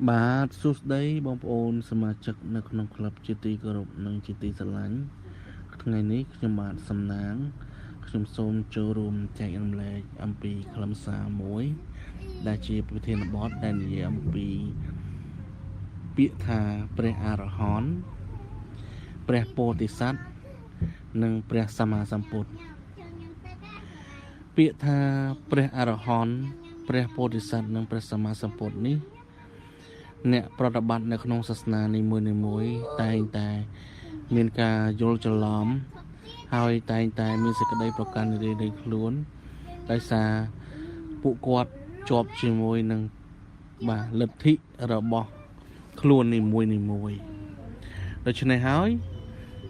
បាទសួស្តីបងប្អូនសមាជិកនៅក្នុងក្លឹបជាទីគោរពនិងជាទីស្រឡាញ់ថ្ងៃនេះខ្ញុំបាទសំណាងខ្ញុំសូមចូលរួមចែករំលែកអំពីខ្លឹមសារមួយដែលជាប្រធានបទដែលនិយាយអំពីពាក្យថាព្រះអរហន្តព្រះពោធិសត្វនិងព្រះសម្មាសម្ពុទ្ធពាក្យថាព្រះអរហន្តព្រះពោធិសត្វនិងព្រះសម្មាសម្ពុទ្ធនេះអ្នកប្រតិបត្តិនៅក្នុងសាសនានីមួយៗតែងតែមានការយល់ច្រឡំហើយតែងតែមានសេចក្តីប្រកាន់រៀងៗខ្លួនដោយសារពួកគាត់ជាប់ជាមួយនឹងលទ្ធិរបស់ខ្លួននីមួយៗដូច្នេះហើយ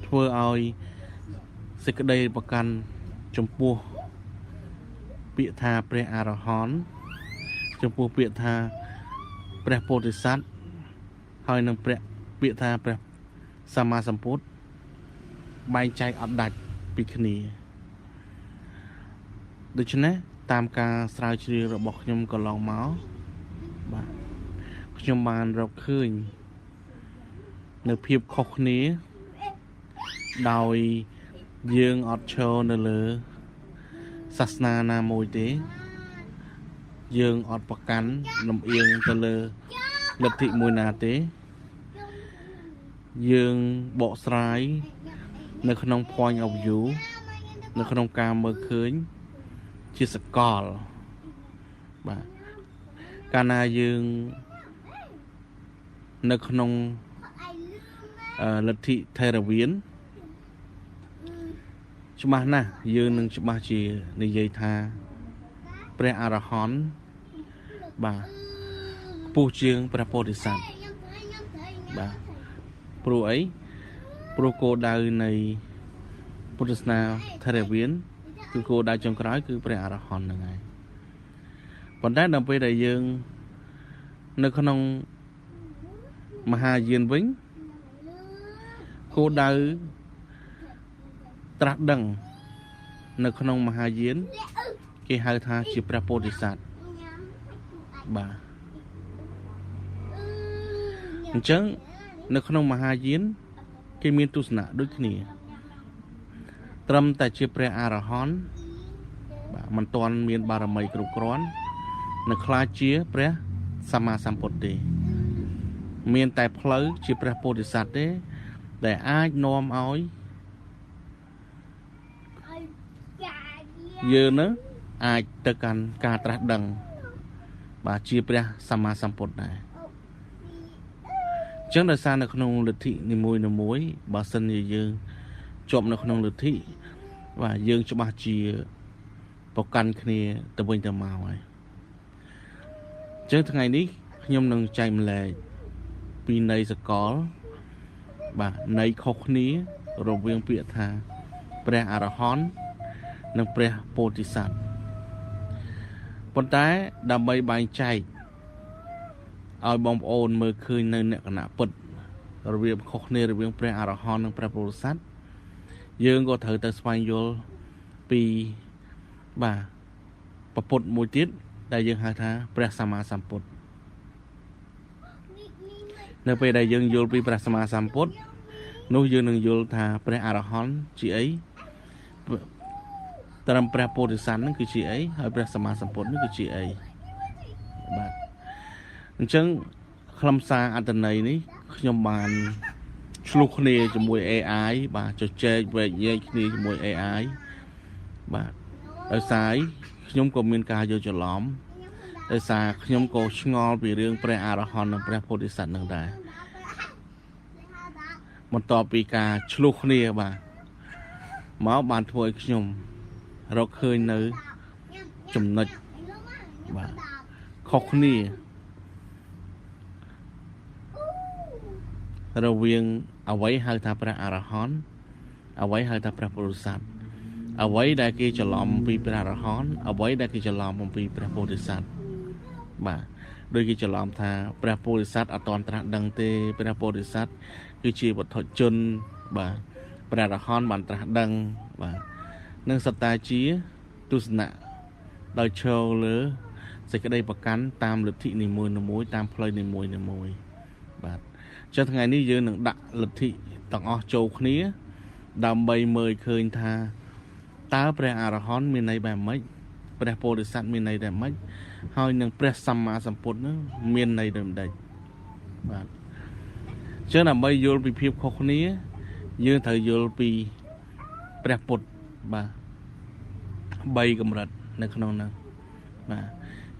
ធ្វើឲ្យសេចក្តីប្រកាន់ចំពោះពាក្យថាព្រះអរហន្តចំពោះពាក្យថាព្រះពោធិសត្វហើយនឹងពាក្យថាព្រះសម្មាសម្ពុទ្ធបែងចែកអត់ដាច់ពីគ្នាដូច្នេះតាមការស្រាវជ្រាវរបស់ខ្ញុំកន្លងមកបាទខ្ញុំបានរកឃើញនៅភាពខុសគ្នាដោយយើងអត់ឈរនៅលើសាសនាណាមួយទេយើងអត់ប្រកាន់លំអៀងទៅលើលទ្ធិមួយណាទេយើងបកស្រាយនៅក្នុង point of view នៅក្នុងការមើលឃើញជាសកលបាទកាលណាយើងនៅក្នុងលទ្ធិថេរវានច្បាស់ណាស់យើងនឹងច្បាស់ជានិយាយថាព្រះអរហន្តបាទខ្ពស់ជាងព្រះពោធិសត្វបាទព្រោះអីព្រោះគោលដៅនៃពុទ្ធសាសនាថេរវានគឺគោលដៅចុងក្រោយគឺព្រះអរហន្តហ្នឹងហើយប៉ុន្តែដល់ពេលដែលយើងនៅក្នុងមហាយានវិញគោលដៅត្រាស់ដឹងនៅក្នុងមហាយានគេហៅថាជាព្រះពោធិសត្វបាទអញ្ចឹងនៅក្នុងមហាយានគេមានទស្សនៈដូចគ្នាត្រឹមតែជាព្រះអរហន្តបាទមិនទាន់មានបារមីគ្រប់គ្រាន់នឹងខ្លាចជាព្រះសម្មាសម្ពុទ្ធទេមានតែផ្លូវជាព្រះពោធិសត្វទេដែលអាចនាំឲ្យយើងនឹងអាចទៅកាន់ការត្រាស់ដឹងបាទជាព្រះសម្មាសម្ពុទ្ធដែរអញ្ចឹងដោយសារនៅក្នុងលទ្ធិនីមួយបើសិនជាយើងជាប់នៅក្នុងលទ្ធិបាទយើងច្បាស់ជាប្រកាន់គ្នាទៅវិញទៅមកហើយអញ្ចឹងថ្ងៃនេះខ្ញុំនឹងចែកម្លែកពីន័យសកលបាទន័យខុសគ្នារវាងពាក្យថាព្រះអរហន្តនិងព្រះពោធិសត្វប៉ុន្តែដើម្បីបែងចែកឲ្យបងប្អូនមើលឃើញនៅលក្ខណៈពិតរបៀបខុសគ្នារវាងព្រះអរហន្តនិងព្រះពោធិសត្វយើងក៏ត្រូវទៅស្វែងយល់ពីព្រះពុទ្ធមួយទៀតដែលយើងហៅថាព្រះសម្មាសម្ពុទ្ធនៅពេលដែលយើងយល់ពីព្រះសម្មាសម្ពុទ្ធនោះយើងនឹងយល់ថាព្រះអរហន្តជាអីត្រឹមព្រះពោធិសត្វនឹងគឺជាអីហើយព្រះសម្មាសម្ពុទ្ធនឹងគឺជាអីបាទអញ្ចឹងខ្លឹមសារអត្ថន័យនេះខ្ញុំបានឆ្លុះគ្នាជាមួយ AI បាទជជែកវែកញែកគ្នាជាមួយ AI បាទដោយសារខ្ញុំក៏មានការយល់ច្រឡំដោយសារខ្ញុំក៏ឆ្ងល់ពីរឿងព្រះអរហន្តនិងព្រះពោធិសត្វនឹងដែរបន្ទាប់ពីការឆ្លុះគ្នាបាទមកបានធ្វើឲ្យខ្ញុំរកឃើញនៅចំណុចបាទខុសគ្នារវាងអ្វីហៅថាព្រះអរហន្តអ្វីហៅថាព្រះពោធិសត្វអ្វីដែលគេច្រឡំពីព្រះអរហន្តអ្វីដែលគេច្រឡំអំពីព្រះពោធិសត្វបាទដូចគេច្រឡំថាព្រះពោធិសត្វអត់តន់ត្រាស់ដឹងទេព្រះពោធិសត្វគឺជាវត្ថុជនបាទព្រះអរហន្តបានត្រាស់ដឹងបាទនឹងសត្តាជាទស្សនៈដោយឈរលើ សេចក្តីប្រកាន់តាមលទ្ធិនីមួយៗតាមផ្លូវនីមួយៗបាទចុះថ្ងៃនេះយើងនឹងដាក់លទ្ធិទាំងអស់ចូលគ្នាដើម្បីមើលឃើញថាតើព្រះអរហន្តមានន័យបែបម៉េចព្រះពោធិសត្វមានន័យបែបម៉េចហើយនឹងព្រះសម្មាសម្ពុទ្ធនឹងមានន័យដូចម្ដេចបាទចឹងដើម្បីយល់ពីភាពខុសគ្នាយើងត្រូវយល់ពីព្រះពុទ្ធបាទ3កម្រិតនៅក្នុងនោះបាទ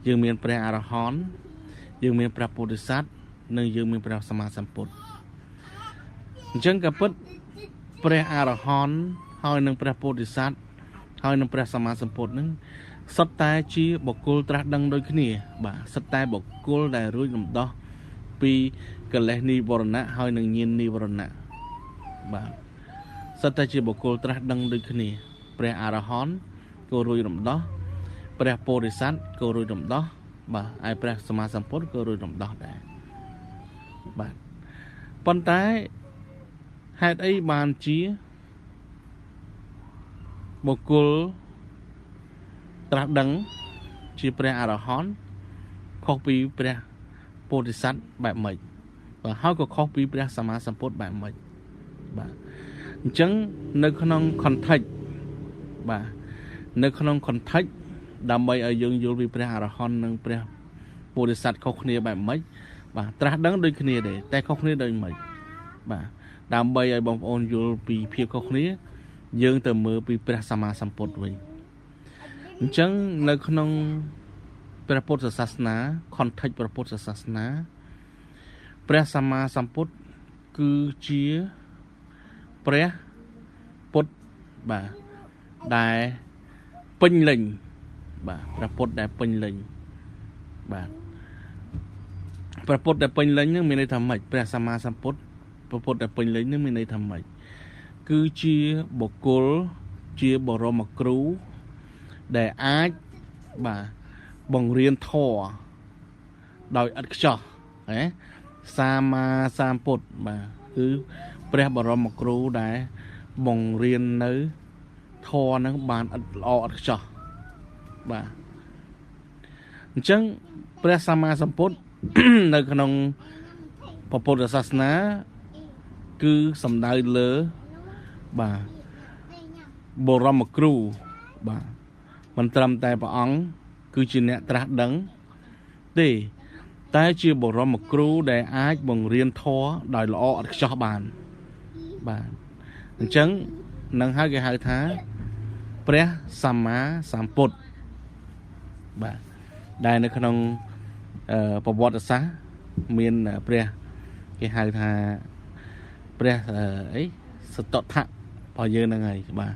យើងមានព្រះអរហន្តយើងមានព្រះពោធិសត្វនិងយើងមានព្រះសម្មាសម្ពុទ្ធអញ្ចឹងក៏ពិតព្រះអរហន្តហើយនឹងព្រះពោធិសត្វហើយនឹងព្រះសម្មាសម្ពុទ្ធនឹងសុទ្ធតែជាបុគ្គលត្រាស់ដឹងដូចគ្នាបាទសុទ្ធតែបុគ្គលដែលរួចរំដោះពីកិលេសនិវរណៈហើយនឹងញាណនិវរណៈបាទសុទ្ធតែជាបុគ្គលត្រាស់ដឹងដូចគ្នាព្រះអរហន្តក៏រួចរំដោះព្រះពោធិសត្វក៏រួចរំដោះបាទហើយព្រះសម្មាសម្ពុទ្ធក៏រួចរំដោះដែរបាទប៉ុន្តែហេតុអីបានជាបុគ្គលត្រាស់ដឹងជាព្រះអរហន្តខុសពីព្រះពោធិសត្វបែបម៉េចបាទហើយក៏ខុសពីព្រះសម្មាសម្ពុទ្ធបែបម៉េចបាទអញ្ចឹងនៅក្នុង context បាទនៅក្នុង context ដើម្បីឲ្យយើងយល់ពីព្រះអរហន្តនិងព្រះពោធិសត្វខុសគ្នាបែបម៉េចបាទត្រាស់ដឹងដូចគ្នាដែរតែខុសគ្នាដូចម៉េចបាទដើម្បីឲ្យបងប្អូនយល់ពីភាពខុសគ្នាយើងទៅមើលពីព្រះសម្មាសម្ពុទ្ធវិញអញ្ចឹងនៅក្នុងព្រះពុទ្ធសាសនា context ព្រះពុទ្ធសាសនាព្រះសម្មាសម្ពុទ្ធគឺជាព្រះពុទ្ធបាទដែលពេញលេញបាទព្រះពុទ្ធដែលពេញលេញបាទព្រះពុទ្ធដែលពេញលេញនឹងមានន័យថាម៉េចព្រះសម្មាសម្ពុទ្ធព្រះពុទ្ធដែលពេញលេញនឹងមានន័យថាម៉េចគឺជាបុគ្គលជាបរមគ្រូដែលអាចបាទបង្រៀនធម៌ដោយឥតខ្ចោះណាសម្មាសម្ពុទ្ធបាទគឺព្រះបរមគ្រូដែលបង្រៀននៅធម៌នឹងបានឥតល្អឥតខ្ចោះបាទអញ្ចឹងព្រះសម្មាសម្ពុទ្ធ នៅក្នុងពុទ្ធសាសនាគឺសំដៅលើបាទបរមគ្រូបាទមិនត្រឹមតែព្រះអង្គគឺជាអ្នកត្រាស់ដឹងទេតែជាបរមគ្រូដែលអាចបង្រៀនធម៌ដោយល្អឥតខ្ចោះបានបាទអញ្ចឹងនឹងហើយគេហៅថាព្រះសម្មាសម្ពុទ្ធបាទដែលនៅក្នុងប្រវត្តិសាស្ត្រមានព្រះគេហៅថាព្រះអីសតថៈរបស់យើងហ្នឹងហើយបាទ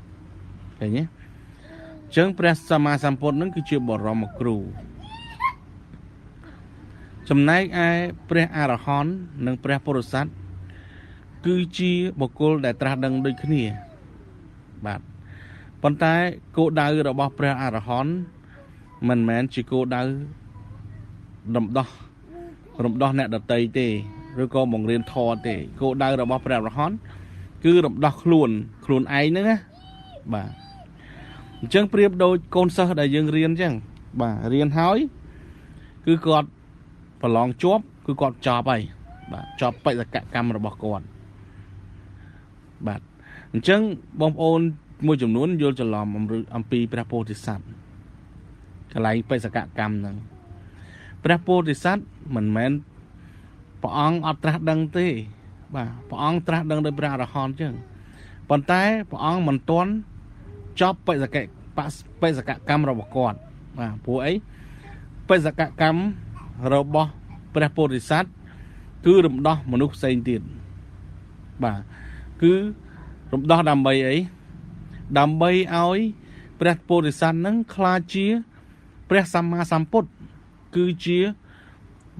ឃើញទេអញ្ចឹងព្រះសម្មាសម្ពុទ្ធហ្នឹងគឺជាបរមគ្រូចំណែកឯព្រះអរហន្តនិងព្រះពុទ្ធសត្វគឺជាបុគ្គលដែលត្រាស់ដឹងដូចគ្នាបាទប៉ុន្តែគោលដៅរបស់ព្រះអរហន្តមិនមែនជាគោលដៅរំដោះអ្នកដតីទេឬក៏បង្រៀនធម៌ទេគោលដៅរបស់ព្រះអរហន្តគឺរំដោះខ្លួនឯងហ្នឹងណាបាទអញ្ចឹងប្រៀបដូចកូនសិស្សដែលយើងរៀនអញ្ចឹងបាទរៀនហើយគឺគាត់ប្រឡងជាប់គឺគាត់ចប់ហើយបាទចប់បេសកកម្មរបស់គាត់បាទអញ្ចឹងបងប្អូនមួយចំនួនយល់ច្រឡំអំពីព្រះពោធិសត្វកន្លែងបេសកកម្មហ្នឹងព្រះពោធិសត្វមិនមែនព្រះអង្គអត់ត្រាស់ដឹងទេបាទព្រះអង្គត្រាស់ដឹងដោយព្រះអរហន្តអញ្ចឹងប៉ុន្តែព្រះអង្គមិនទាន់ចប់បេសកកម្មរបស់គាត់បាទព្រោះអីបេសកកម្មរបស់ព្រះពោធិសត្វគឺរំដោះមនុស្សផ្សេងទៀតបាទគឺរំដោះដើម្បីអីដើម្បីឲ្យព្រះពោធិសត្វនឹងក្លាយជាព្រះសម្មាសម្ពុទ្ធគឺជា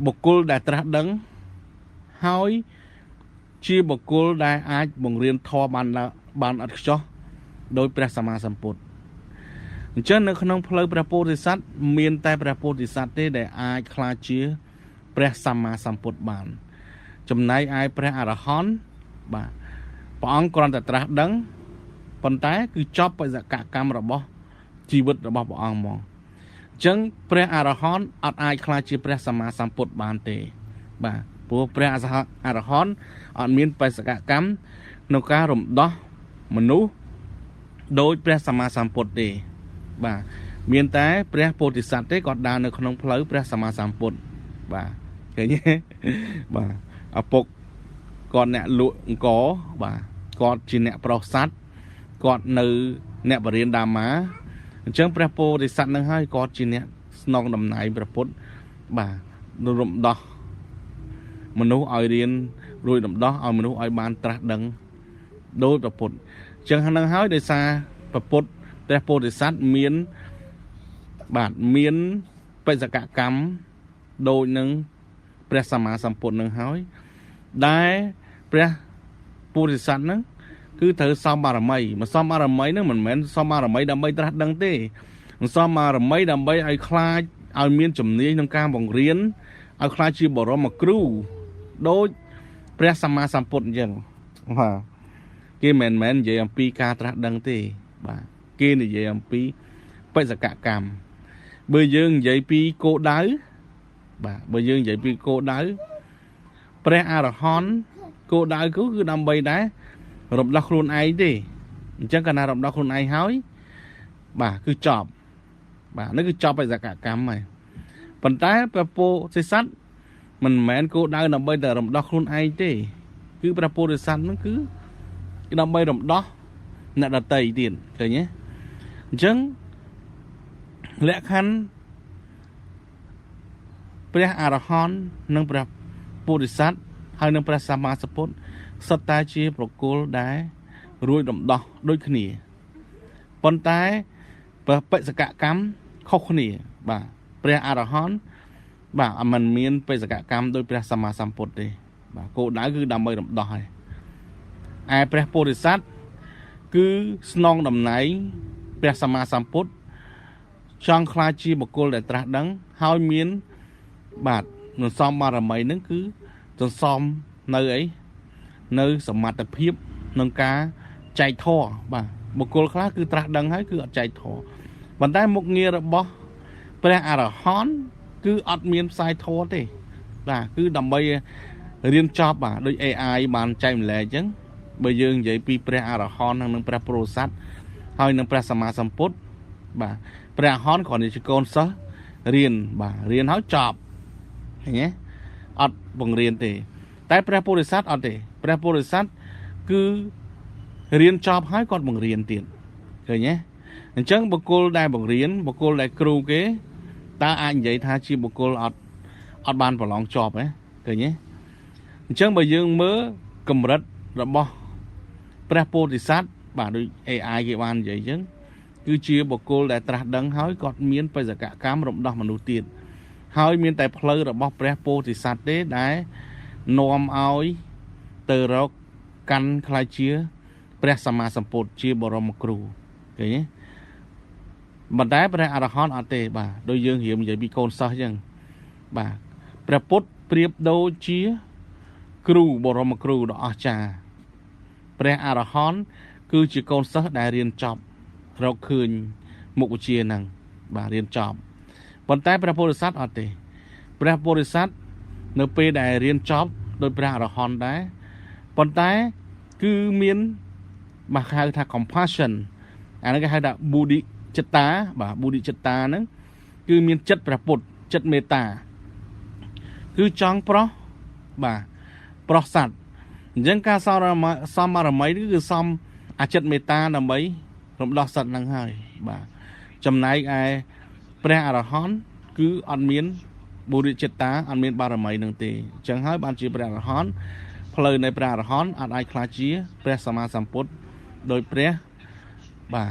បុគ្គលដែលត្រាស់ដឹងហើយជាបុគ្គលដែលអាចបង្រៀនធម៌បានឥតខ្ចោះដោយព្រះសម្មាសម្ពុទ្ធអញ្ចឹងនៅក្នុងផ្លូវព្រះពោធិសត្វមានតែព្រះពោធិសត្វទេដែលអាចក្លាយជាព្រះសម្មាសម្ពុទ្ធបានចំណែកឯព្រះអរហន្តបាទព្រះអង្គគ្រាន់តែត្រាស់ដឹងប៉ុន្តែគឺចប់បេសកកម្មរបស់ជីវិតរបស់ព្រះអង្គហ្មងអ ចឹងព្រះអរហន្តអត់អាចខ្លាចជាព្រះសម្មាសម្ពុទ្ធបានទេបាទព្រោះព្រះអរហន្តអត់មានបេសកកម្មក្នុងការរំដោះមនុស្សដោយព្រះសម្មាសម្ពុទ្ធទេបាទមានតែព្រះពោធិសត្វទេគាត់ដើរនៅក្នុងផ្លូវព្រះសម្មាសម្ពុទ្ធបាទឃើញទេបាទឪពុកគាត់អ្នកលក់អង្គបាទគាត់ជាអ្នកប្រុសសត្វគាត់នៅអ្នកបរិញ្ញាដាមាអញ្ចឹងព្រះពោធិសត្វនឹងហើយគាត់ជាអ្នកស្នងតំណែងព្រះពុទ្ធបាទរំដោះមនុស្សឲ្យរៀនរួចរំដោះឲ្យមនុស្សឲ្យបានត្រាស់ដឹងដោយព្រះពុទ្ធអញ្ចឹងហ្នឹងហើយដោយសារព្រះពុទ្ធព្រះពោធិសត្វមានបេសកកម្មដូចនឹងព្រះសម្មាសម្ពុទ្ធនឹងហើយដែលព្រះពោធិសត្វហ្នឹងគឺត្រូវសំបារមីមកសំបារមីហ្នឹងមិនមែនសំបារមីដើម្បីត្រាស់ដឹងទេសំបារមីដើម្បីឲ្យខ្លាចឲ្យមានជំនាញក្នុងការបង្រៀនឲ្យខ្លាចជាបរមគ្រូដូចព្រះសម្មាសម្ពុទ្ធអញ្ចឹងបាទគេមិនមែននិយាយអំពីការត្រាស់ដឹងទេបាទគេនិយាយអំពីបេសកកម្មបើយើងនិយាយពីគោលដៅបាទបើយើងនិយាយពីគោលដៅព្រះអរហន្តគោលដៅគឺដើម្បីដែររំដោះខ្លួនឯងទេអញ្ចឹងកាលណារំដោះខ្លួនឯងហើយបាទគឺចប់បាទនេះគឺចប់បេសកកម្មហើយប៉ុន្តែព្រះពោធិសត្វមិនមែនគោលដៅដើម្បីតែរំដោះខ្លួនឯងទេគឺព្រះពោធិសត្វហ្នឹងគឺដើម្បីរំដោះអ្នកដទៃទៀតឃើញទេអញ្ចឹងលក្ខខណ្ឌព្រះអរហន្តនិងព្រះពោធិសត្វហើយនិងព្រះសម្មាសម្ពុទ្ធសុទ្ធតែជាប្រគល់ដែលរួចរំដោះដូចគ្នាប៉ុន្តែព្រះបេសកកម្មខុសគ្នាបាទព្រះអរហន្តបាទមិនមានបេសកកម្មដោយព្រះសម្មាសម្ពុទ្ធទេបាទគោលដៅគឺដើម្បីរំដោះហើយឯព្រះពោធិសត្វគឺស្នងតំណែងព្រះសម្មាសម្ពុទ្ធចង់ខ្លាចជាបុគ្គលដែលត្រាស់ដឹងហើយមានបាទនឹងសំបារមីនឹងគឺសន្សំនៅអីនៅសមត្ថភាពក្នុងការចែកធម៌បាទបុគ្គលខ្លះគឺត្រាស់ដឹងហើយគឺអត់ចែកធម៌ប៉ុន្តែមុខងាររបស់ព្រះអរហន្តគឺអត់មានផ្សាយធម៌ទេបាទគឺដើម្បីរៀនចប់បាទដូច AI បានចែកម្លែកអញ្ចឹងបើយើងនិយាយពីព្រះអរហន្តនិងព្រះពោធិសត្វហើយនិងព្រះសម្មាសម្ពុទ្ធបាទព្រះអរហន្តគ្រាន់តែជាកូនសិស្សរៀនបាទរៀនហើយចប់ឃើញទេអត់បង្រៀនទេតែព្រះពោធិសត្វអត់ទេព្រះពោធិសត្វគឺរៀនចប់ហើយគាត់បង្រៀនទៀតឃើញទេអញ្ចឹងបុគ្គលដែលបង្រៀនបុគ្គលដែលគ្រូគេតើអាចនិយាយថាជាបុគ្គលអត់បានប្រឡងជាប់ហ៎ឃើញទេអញ្ចឹងបើយើងមើលកម្រិតរបស់ព្រះពោធិសត្វបាទដូច AI គេបាននិយាយអញ្ចឹងគឺជាបុគ្គលដែលត្រាស់ដឹងហើយគាត់មានបេសកកម្មរំដោះមនុស្សទៀតហើយមានតែផ្លូវរបស់ព្រះពោធិសត្វទេដែលនាំឲ្យទៅរកកាន់ខ្លាចជាព្រះសម្មាសម្ពុទ្ធជាបរមគ្រូឃើញទេប៉ុន្តែព្រះអរហន្តអត់ទេបាទដូចយើងរៀននិយាយពីកូនសិស្សអញ្ចឹងបាទព្រះពុទ្ធប្រៀបដូចជាគ្រូបរមគ្រូដ៏អស្ចារ្យព្រះអរហន្តគឺជាកូនសិស្សដែលរៀនចប់រកឃើញមុខវិជ្ជាហ្នឹងបាទរៀនចប់ប៉ុន្តែព្រះពោធិសត្វអត់ទេព្រះពោធិសត្វនៅពេលដែលរៀនចប់ដោយព្រះអរហន្តដែរប៉ុន្តែគឺមានបាទហៅថា compassion អាហ្នឹងគេហៅថា buddhi citta បាទ buddhi citta ហ្នឹងគឺមានចិត្តព្រះពុទ្ធចិត្តមេត្តាគឺចង់ប្រោះបាទប្រោះសត្វអញ្ចឹងការសំបារមីគឺសំអាចិត្តមេត្តាដើម្បីរំដោះសត្វហ្នឹងហើយបាទចំណែកឯព្រះអរហន្តគឺអត់មានបុរិចិត្តតាអត់មានបារមីនឹងទេអញ្ចឹងហើយបានជាព្រះអរហន្តផ្លូវនៃព្រះអរហន្តអាចខ្លាចជាព្រះសម្មាសម្ពុទ្ធដោយព្រះបាទ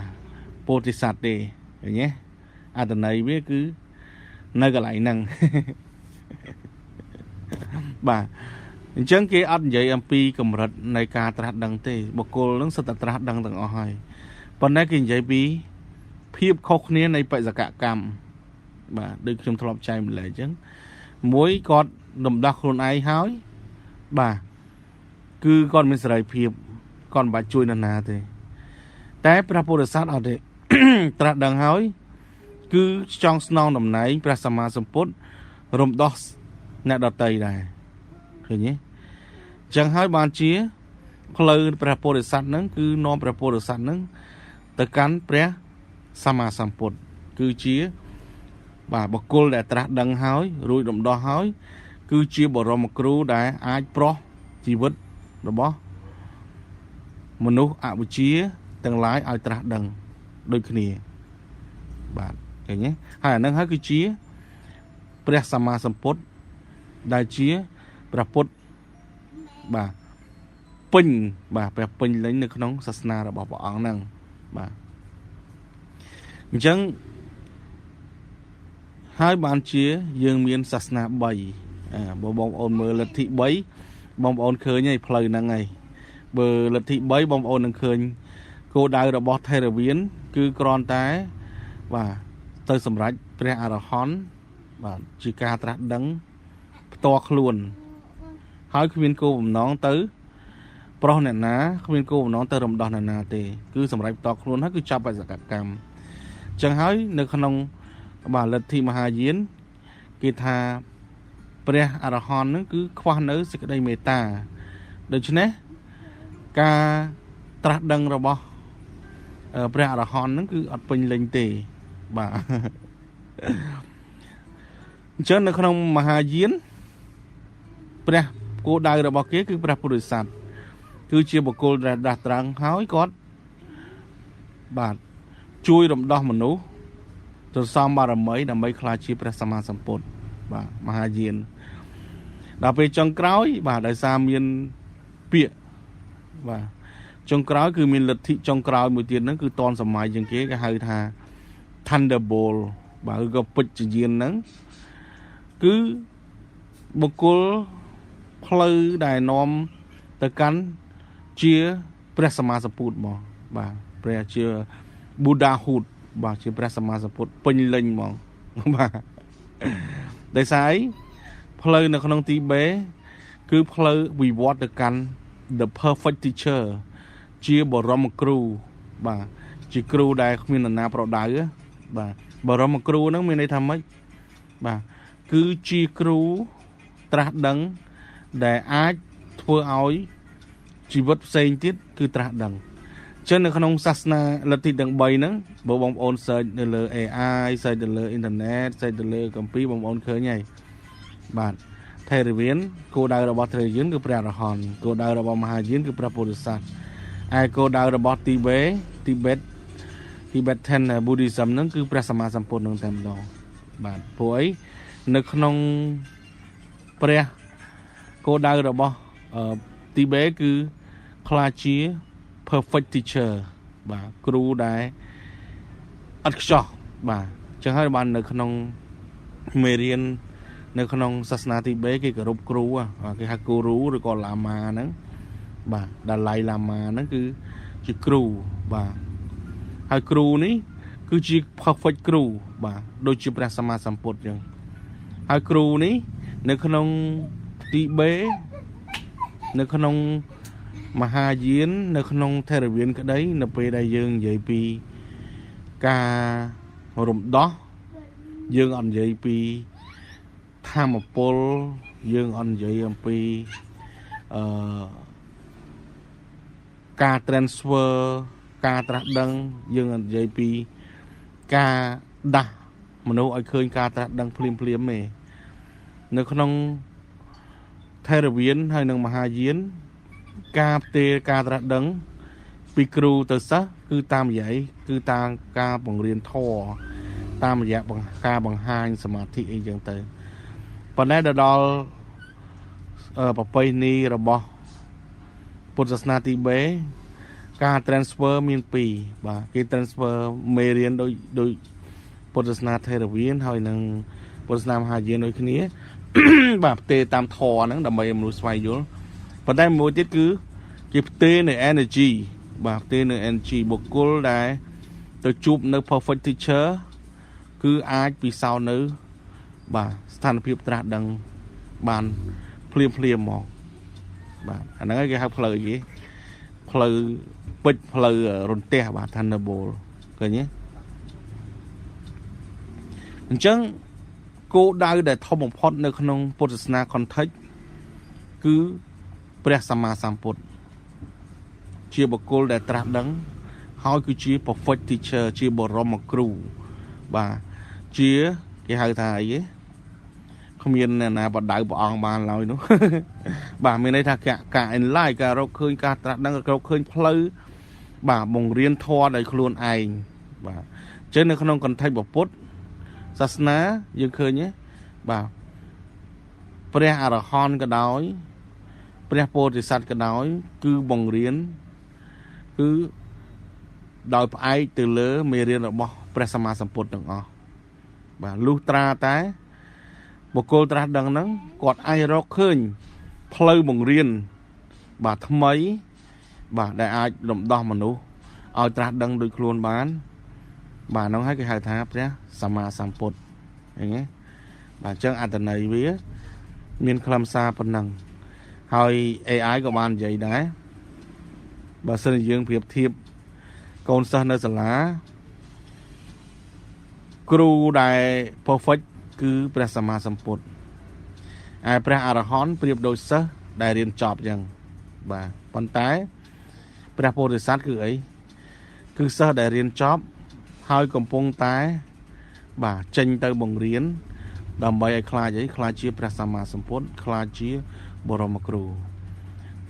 ពោធិសត្វទេឃើញទេអត្ថន័យវាគឺនៅកន្លែងហ្នឹងបាទអញ្ចឹងគេអត់និយាយអំពីកម្រិតនៃការត្រាស់ដឹងទេបុគ្គលនឹងសិតតែត្រាស់ដឹងទាំងអស់ហើយប៉ុន្តែគេនិយាយពីភាពខុសគ្នានៃបេសកកម្មបាទដូចខ្ញុំធ្លាប់ចែកម្លែកអញ្ចឹងមួយគាត់រំដោះខ្លួនឯងហើយបាទគឺគាត់មានសេរីភាពគាត់មិនបាច់ជួយនរណាទេតែព្រះពុទ្ធសាសនាអត់ទេ ត្រាស់ដឹងហើយ គឺចង់ស្នងតំណែងព្រះសម្មាសម្ពុទ្ធរំដោះអ្នកដតីដែរឃើញទេចឹងហើយបានជាផ្លូវព្រះពោធិសត្វហ្នឹងគឺនាំព្រះពោធិសត្វហ្នឹងទៅកាន់ព្រះសម្មាសម្ពុទ្ធគឺជាបាទបុគ្គលដែលត្រាស់ដឹងហើយរួចរំដោះហើយគឺជាបរមគ្រូដែលអាចប្រោះជីវិតរបស់មនុស្សអវិជ្ជាទាំងឡាយឲ្យត្រាស់ដឹងដូចគ្នាបាទឃើញទេហើយអានឹងហើយគឺជាព្រះសម្មាសម្ពុទ្ធដែលជាព្រះពុទ្ធបាទពេញបាទព្រះពេញលេញនៅក្នុងសាសនារបស់ព្រះអង្គហ្នឹងបាទអញ្ចឹងហើយបានជាយើងមានសាសនា3បងប្អូនមើលលទ្ធិ3បងប្អូនឃើញហើយផ្លូវហ្នឹងហើយបើលទ្ធិ3បងប្អូននឹងឃើញគោលដៅរបស់ថេរវានគឺគ្រាន់តែបាទទៅសម្រេចព្រះអរហន្តបាទជាការត្រាស់ដឹងផ្ទាល់ខ្លួនហើយគ្មានគោលបំណងទៅប្រុសអ្នកណាគ្មានគោលបំណងទៅរំដោះអ្នកណាទេគឺសម្រេចផ្ទាល់ខ្លួនហើយគឺចាប់បដិសកកម្មអញ្ចឹងហើយនៅក្នុងបាទលទ្ធិមហាយានគេថាព្រះអរហន្តហ្នឹងគឺខ្វះនៅសេចក្តីមេត្តាដូច្នេះការត្រាស់ដឹងរបស់ព្រះអរហន្តហ្នឹងគឺអត់ពេញលេញទេបាទអញ្ចឹងនៅក្នុងមហាយានព្រះគោលដៅរបស់គេគឺព្រះពុទ្ធិសត្វគឺជាបុគ្គលដែលដាស់ត្រង់ហើយគាត់បាទជួយរំដោះមនុស្សទៅសំបារមីដើម្បីក្លាយជាព្រះសម្មាសម្ពុទ្ធបាទមហាយានដល់ពេលចុងក្រោយបាទដោយសារមានពាក្យបាទចុងក្រោយគឺមានលទ្ធិចុងក្រោយមួយទៀតហ្នឹងគឺតនសម័យជាងគេហៅថា Thunderbolt បាទឬក៏ពេជ្រយានហ្នឹងគឺបុគ្គលផ្លូវដែលនាំទៅកាន់ជាព្រះសម្មាសម្ពុទ្ធមកបាទព្រះជា Buddhahood បាទជាព្រះសម្មាសម្ពុទ្ធពេញលេញហ្មងបាទដោយសារអីផ្លូវនៅក្នុងទីបេគឺផ្លូវវិវត្តទៅកាន់ the perfect teacher ជាបរមគ្រូបាទជាគ្រូដែលគ្មាននរណាប្រដៅបាទបរមគ្រូហ្នឹងមានន័យថាម៉េចបាទគឺជាគ្រូត្រាស់ដឹងដែលអាចធ្វើឲ្យជីវិតផ្សេងទៀតគឺត្រាស់ដឹងចឹងនៅក្នុងសាសនាលទ្ធិទាំង3ហ្នឹងបើបងប្អូន search នៅលើ AI search ទៅលើ internet search ទៅលើកម្ពីបងប្អូនឃើញហើយបាទថេរវានគោលដៅរបស់ថេរវានគឺព្រះអរហន្តគោលដៅរបស់មហាយានគឺព្រះពុទ្ធិសត្វឯគោលដៅរបស់Tibetan Buddhism ហ្នឹងគឺព្រះសម្មាសម្ពុទ្ធនឹងតែម្ដងបាទព្រោះអីនៅក្នុងព្រះគោលដៅរបស់Tibet គឺខ្លាចជា perfect teacher បាទគ្រូដែលអត់ខ្ចោះបាទអញ្ចឹងហើយបាននៅក្នុងមេរៀននៅក្នុងសាសនាទីបេគេគោរពគ្រូគេហៅគូរូឬក៏ឡាម៉ាហ្នឹងបាទដាឡៃឡាម៉ាហ្នឹងគឺជាគ្រូបាទហើយគ្រូនេះគឺជា perfect គ្រូបាទដូចជាព្រះសម្មាសម្ពុទ្ធអញ្ចឹងហើយគ្រូនេះនៅក្នុងទីបេនៅក្នុងមហាយាននៅក្នុងថេរវានក្តីនៅពេលដែលយើងនិយាយពីការរំដោះយើងអត់និយាយពីធម្មពលយើងអត់និយាយអំពីការ transfer ការត្រាស់ដឹងយើងអត់និយាយពីការដាស់មនុស្សឲ្យឃើញការត្រាស់ដឹងភ្លាមទេនៅក្នុងថេរវានហើយនិងមហាយានការផ្ទេរការត្រាស់ដឹងពីគ្រូទៅសិស្សគឺតាមរយៈគឺតាមការបង្រៀនធម៌តាមរយៈការបង្ហាញសមាធិអីចឹងទៅប៉ុន្តែដល់ប្រពៃណីរបស់ពុទ្ធសាសនាទីបេការ transfer មាន2បាទគេ transfer មេរៀនដោយពុទ្ធសាសនាថេរវានហើយនិងពុទ្ធសាសនាមហាយានដូចគ្នាបាទផ្ទេរតាមធម៌ហ្នឹងដើម្បីឲ្យមនុស្សស្វែងយល់ប៉ុន្តែមួយទៀតគឺគេផ្ទេរនៅ energy បាទផ្ទេរនៅ energy បុគ្គលដែលទៅជួបនៅ perfect teacher គឺអាចពិសោធន៍នៅបាទស្ថានភាពត្រាស់ដឹងបានភ្លាមមកបាទអាហ្នឹងគេហៅផ្លូវអីគេផ្លូវពេជ្រផ្លូវរន្ទះបាទ Thunderbolt ឃើញទេ អញ្ចឹងគោលដៅដែលធំបំផុតនៅក្នុងពុទ្ធសាសនា context គឺព្រះសម្មាសម្ពុទ្ធជាបុគ្គលដែលត្រាស់ដឹងហើយគឺជា perfect teacher ជាបរមគ្រូបាទជាគេហៅថាអីគ្មានអ្នកណាបដៅព្រះអង្គបានឡើយនោះ បាទមានន័យថាការ enlighten ការរកឃើញការត្រាស់ដឹងរកឃើញផ្លូវបាទបង្រៀនធម៌ដោយខ្លួនឯងបាទអញ្ចឹងនៅក្នុងកន្ធៃពុទ្ធសាសនាយើងឃើញទេបាទព្រះអរហន្តក៏ដោយព្រះពោធិសត្វក៏ដោយគឺបង្រៀនគឺដោយផ្អែកទៅលើមេរៀនរបស់ព្រះសម្មាសម្ពុទ្ធទាំងអស់បាទលុះត្រាតែបុគ្គលត្រាស់ដឹងហ្នឹងគាត់អាចរកឃើញផ្លូវបង្រៀនបាទថ្មីបាទដែលអាចរំដោះមនុស្សឲ្យត្រាស់ដឹងដោយខ្លួនបានបាទហ្នឹងហើយគេហៅថាព្រះសម្មាសម្ពុទ្ធឃើញទេបាទអញ្ចឹងអត្ថន័យវាមានខ្លឹមសារប៉ុណ្ណឹងហើយ AI ក៏បាននិយាយដែរបើសិនជាយើងប្រៀបធៀបកូនសិស្សនៅសាលាគ្រូដែល perfect គឺព្រះសម្មាសម្ពុទ្ធឯព្រះអរហន្តប្រៀបដូចសិស្សដែលរៀនចប់អញ្ចឹងបាទប៉ុន្តែព្រះពោធិសត្វគឺអីគឺសិស្សដែលរៀនចប់ហើយកំពុងតែបាទចេញទៅបង្រៀនដើម្បីឲ្យខ្លាចអីខ្លាចជាព្រះសម្មាសម្ពុទ្ធខ្លាចជាបរមគ្រូ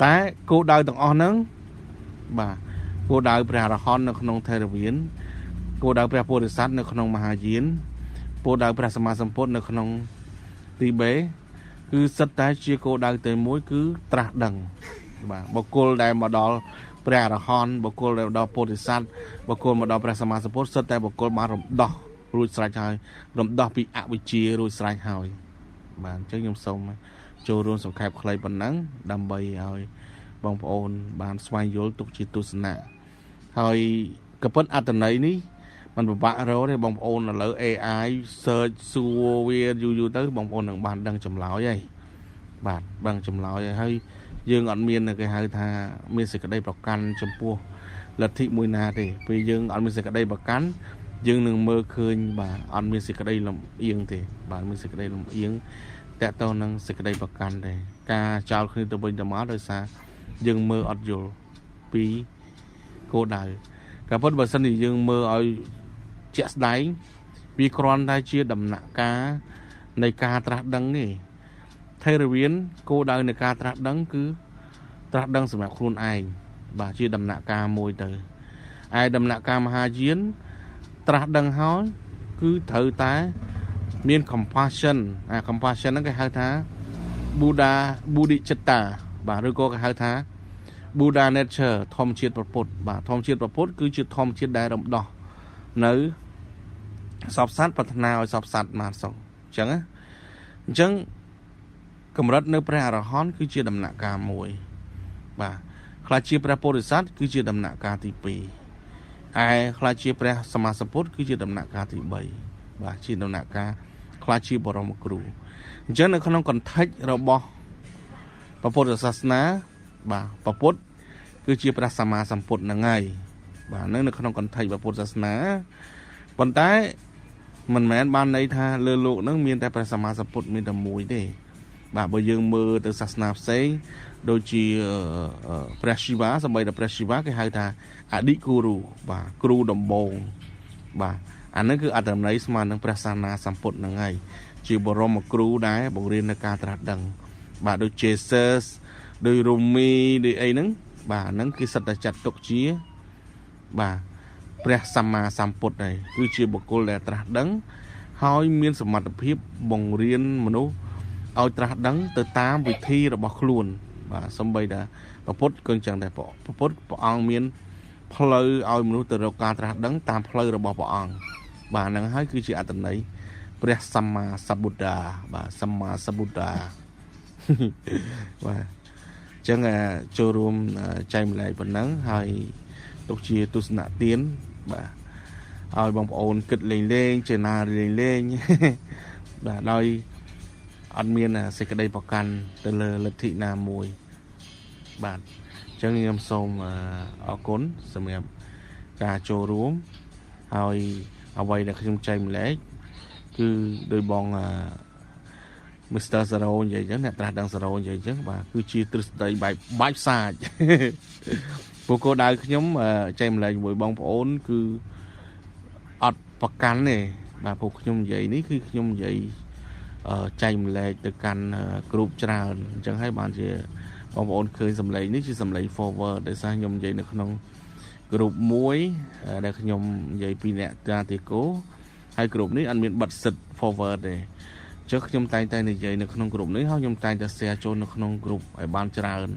តែគោលដៅទាំងអស់ហ្នឹងបាទគោលដៅព្រះអរហន្តនៅក្នុងថេរវានគោលដៅព្រះពោធិសត្វនៅក្នុងមហាយានគោលដៅព្រះសម្មាសម្ពុទ្ធនៅក្នុងទីបេគឺសិតតែជាគោលដៅតែមួយគឺត្រាស់ដឹងបាទបុគ្គលដែលមកដល់ព្រះអរហន្តបុគ្គលដែលដល់ពោធិសត្វបុគ្គលមកដល់ព្រះសម្មាសម្ពុទ្ធសិតតែបុគ្គលបានរំដោះរួចស្រេចហើយរំដោះពីអវិជ្ជារួចស្រេចហើយបាទអញ្ចឹងខ្ញុំសូមចូលរួមសង្ខេបខ្លីប៉ុណ្ណឹងដើម្បីឲ្យបងប្អូនបានស្វែងយល់ទុកជាទស្សនៈហើយក៏ប៉ុន្តែអត្ថន័យនេះมันពិបាករកទេបងប្អូនឥឡូវ AI search សួរវាយូរទៅបងប្អូននឹងបានដឹងចម្លើយហើយបាទដឹងចម្លើយហើយយើងអត់មានគេហៅថាមានសេចក្តីប្រកាន់ចំពោះលទ្ធិមួយណាទេពេលយើងអត់មានសេចក្តីប្រកាន់យើងនឹងមើលឃើញបាទអត់មានសេចក្តីលំអៀងទេបាទមានសេចក្តីលំអៀងតើតើនឹងសេចក្តីប្រកាន់ទេការចោលគ្នាទៅវិញទៅមកដោយសារយើងមើលអត់យល់ពីគោលដៅក៏ប៉ុន្តែបើសិនជាយើងមើលឲ្យជាក់ស្ដែងវាគ្រាន់តែជាដំណាក់កាលនៃការត្រាស់ដឹងទេថេរវានគោលដៅនៃការត្រាស់ដឹងគឺត្រាស់ដឹងសម្រាប់ខ្លួនឯងបាទជាដំណាក់កាលមួយទៅឯដំណាក់កាលមហាយានត្រាស់ដឹងហើយគឺត្រូវតែមាន compassion compassion ហ្នឹងគេហៅថា Buddhicitta បាទឬក៏គេហៅថា Buddha nature ធម្មជាតិព្រះពុទ្ធបាទធម្មជាតិព្រះពុទ្ធគឺជាធម្មជាតិដែលរំដោះនៅសពសត្វប្រាថ្នាឲ្យសពសត្វមកសុខអញ្ចឹងណាអញ្ចឹងកម្រិតនៅព្រះអរហន្តគឺជាដំណាក់កាលមួយបាទខ្លះជាព្រះពោធិសត្វគឺជាដំណាក់កាលទី2ឯខ្លះជាព្រះសម្មាសម្ពុទ្ធគឺជាដំណាក់កាលទី3បាទជាដំណាក់កាលខ្លះជាបរមគ្រូអញ្ចឹងនៅក្នុង context របស់ព្រះពុទ្ធសាសនាបាទព្រះពុទ្ធគឺជាព្រះសម្មាសម្ពុទ្ធហ្នឹងហើយបាទនៅក្នុង context ព្រះពុទ្ធសាសនាប៉ុន្តែមិនមែនបានន័យថាលើលោកហ្នឹងមានតែព្រះសម្មាសម្ពុទ្ធមានតែមួយទេបាទបើយើងមើលទៅសាសនាផ្សេងដូចជាព្រះស៊ីវ៉ាសម្បីតែព្រះស៊ីវ៉ាគេហៅថាអឌិគូរូបាទគ្រូដំបូងបាទអាហ្នឹងគឺអត្តន័យស្មើនឹងព្រះសម្មាសម្ពុទ្ធហ្នឹងហើយជាបរមគ្រូដែរបង្រៀននៅការត្រាស់ដឹងបាទដូច Jesus ដូច Rumi ដូចអីហ្នឹងបាទហ្នឹងគេសិតតែចាត់ទុកជាបាទព្រះសម្មាសម្ពុទ្ធហើយគឺជាបុគ្គលដែលត្រាស់ដឹងហើយមានសមត្ថភាពបង្រៀនមនុស្សឲ្យត្រាស់ដឹងទៅតាមវិធីរបស់ខ្លួនបាទសំបីតាព្រះពុទ្ធក៏អញ្ចឹងដែរព្រះពុទ្ធព្រះអង្គមានផ្លូវឲ្យមនុស្សទៅរកការត្រាស់ដឹងតាមផ្លូវរបស់ព្រះអង្គបាទហ្នឹងហើយគឺជាអត្តន័យព្រះសម្មាសម្ពុទ្ធបាទសម្មាសម្ពុទ្ធបាទអញ្ចឹងចូលរួមចែកម្លែកប៉ុណ្ណឹងហើយទុកជាទស្សនៈទានបាទឲ្យបងប្អូនគិតលេងចេណាលេងបាទដោយអត់មានសេចក្តីប្រកាន់ទៅលើលទ្ធិណាមួយបាទអញ្ចឹងខ្ញុំសូមអរគុណសម្រាប់ការចូលរួមហើយអ្វីដែលខ្ញុំចែកម្លែក cứ đôi bong Mr. Zero vậy chứ nè tra đang Zero vậy chứ và cứ chia từ đây bài xa bộ cô đại nhóm chạy lại buổi bóng ổn cứ ọt bạc cắn này và bộ nhóm vậy ní cứ nhóm vậy chạy lại từ căn group trào chẳng hay bạn chỉ bóng ổn khơi sầm lấy ní chỉ sầm lấy forward để sang nhóm vậy được không group muối để nhóm vậy pin nè ra thì cố hai group ní anh miễn bật sật forward để trước nhóm tay này vậy được không group ní không nhóm tayจะ share ចូលនៅក្នុង group ឲ្យបានច្រើន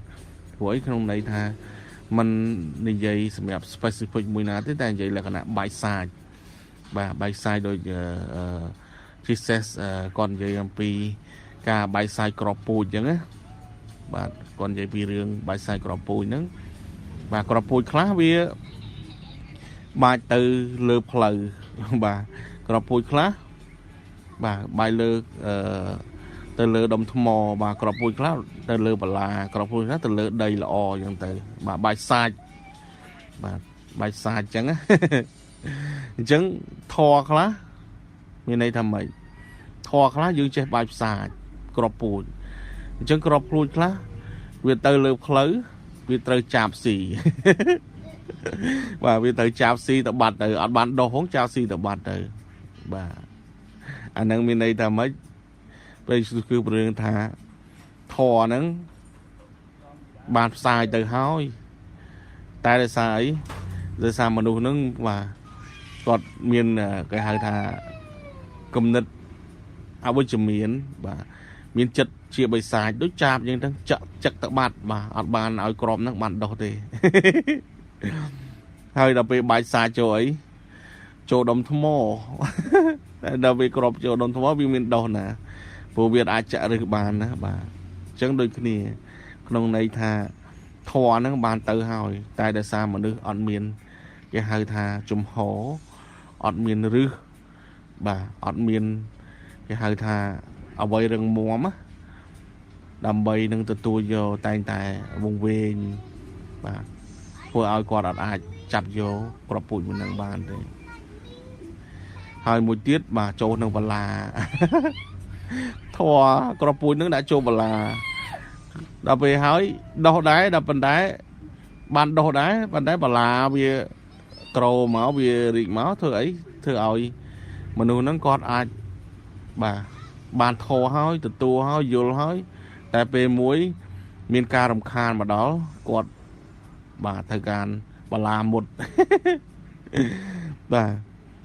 ព្រោះអីក្នុងន័យថាมันនិយាយសម្រាប់ specific មួយណាទេតែនិយាយលក្ខណៈបាយសាច់បាទបាយសាច់ដូច Jesus គាត់និយាយអំពីការបាយសាច់ក្របពូជអញ្ចឹងណាបាទគាត់និយាយពីរឿងបាយសាច់ក្របពូជហ្នឹងបាទក្របពូជខ្លះវាបាច់ទៅលើផ្លូវបាទក្របពូជខ្លះបាទបាយលើទៅលើដុំថ្មបាទក្របពូជខ្លះទៅលើបលាក្របពូជខ្លះទៅលើដីល្អអញ្ចឹងទៅបាទបាយសាច់បាទបាយសាច់អញ្ចឹងអញ្ចឹងធរខ្លះមានន័យថាម៉េចធរខ្លះយើងចេះបាយសាច់ក្របពូជអញ្ចឹងក្របពូជខ្លះវាទៅលើផ្លូវវាត្រូវចាប់ស៊ីបាទវាត្រូវចាប់ស៊ីទៅបាត់ទៅអត់បានដោះហងចាប់ស៊ីទៅបាត់ទៅបាទអានឹងមានន័យថាម៉េចពេលគឺរឿងថាធរហ្នឹងបានផ្សាយទៅហើយតែដោយសារអីដោយសារមនុស្សហ្នឹងបាទគាត់មានគេហៅថាគំនិតអវិជ្ជមានបាទមានចិត្តជាបិសាចដូចចាប់យ៉ាងហ្នឹងចឹកទៅបាត់បាទអត់បានឲ្យក្របហ្នឹងបានដោះទេហើយដល់ពេលបាច់សាចូលអីចូលដុំថ្មតែដល់ពេលក្របចូលដុំថ្មវាមានដោះណាព្រោះវាអាចចាក់ឫសបានណាបាទអញ្ចឹងដូចគ្នាក្នុងន័យថាធរហ្នឹងបានទៅហើយតែដោយសារមនុស្សអត់មានគេហៅថាជំហរអត់មានឫសបាទអត់មានគេហៅថាអ្វីរឹងមាំណាដើម្បីនឹងទទួលយកតែងតែវង្វេងបាទធ្វើឲ្យគាត់អត់អាចចាប់យកក្របពូជមួយនឹងបានទេហើយមួយទៀតបាទចូលនឹងបលាធေါ်ក្របពូជនឹងដាក់ចូលបលាដល់ពេលហើយដោះដែរដល់ប៉ុន្តែបានដោះដែរប៉ុន្តែបលាវាក្រោមកវារីកមកធ្វើអីធ្វើឲ្យមនុស្សហ្នឹងគាត់អាចបាទបានធေါ်ហើយទទួលហើយយល់ហើយតែពេលមួយមានការរំខានមកដល់គាត់បាទត្រូវការបលាមុតបាទ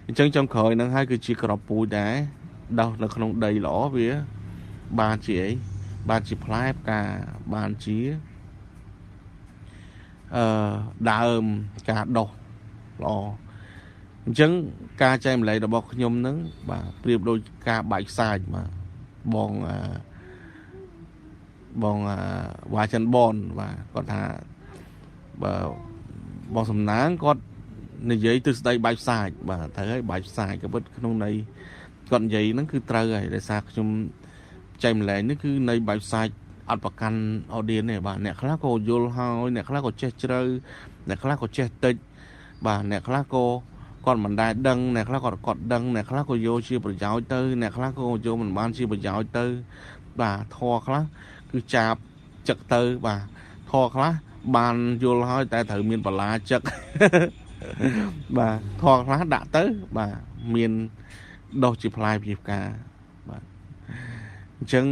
អញ្ចឹងចំក្រោយហ្នឹងហើយគឺជាក្របពូជដែរដោះនៅក្នុងដីល្អវាបានជាអីបានជាផ្លែផ្កាបានជាដើមការដោះល្អអញ្ចឹងការចែកម្លែករបស់ខ្ញុំហ្នឹងបាទប្រៀបដូចការបែកសាច់បាទបងវ៉ាចិនបនបាទគាត់ថាបើបងសំណាងគាត់និយាយទស្សន័យបែកសាច់បាទត្រូវហើយបែកសាច់ក៏ពិតក្នុងន័យគាត់និយាយហ្នឹងគឺត្រូវហើយដោយសារខ្ញុំចែកម្លែកនេះគឺនៃបែបសាច់អត់ប្រកាន់អូឌៀនទេបាទអ្នកខ្លះក៏យល់ហើយអ្នកខ្លះក៏ចេះជ្រៅអ្នកខ្លះក៏ចេះតិចបាទអ្នកខ្លះក៏គាត់មិនដែលដឹងអ្នកខ្លះគាត់ដឹងអ្នកខ្លះក៏យកជាប្រយោជន៍ទៅអ្នកខ្លះក៏យកមិនបានជាប្រយោជន៍ទៅបាទធေါ်ខ្លះគឺចាប់ចឹកទៅបាទធေါ်ខ្លះបានយល់ហើយតែត្រូវមានបលាចឹកបាទធေါ်ខ្លះដាក់ទៅបាទមានដោះជាផ្លែជាផ្កាបាទអញ្ចឹង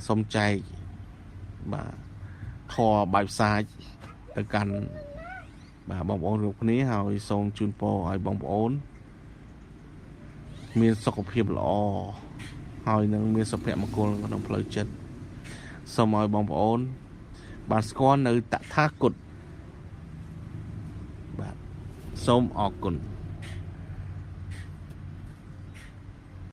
សូមចែកបាទធေါ်បែបសាច់ទៅកាន់បាទបងប្អូនគ្រប់គ្នាហើយសូមជូនពរឲ្យបងប្អូនមានសុខភាពល្អហើយនឹងមានសុភមង្គលក្នុងផ្លូវចិត្តសូមឲ្យបងប្អូនបានស្គាល់នៅតថាគតបាទសូមអរគុណ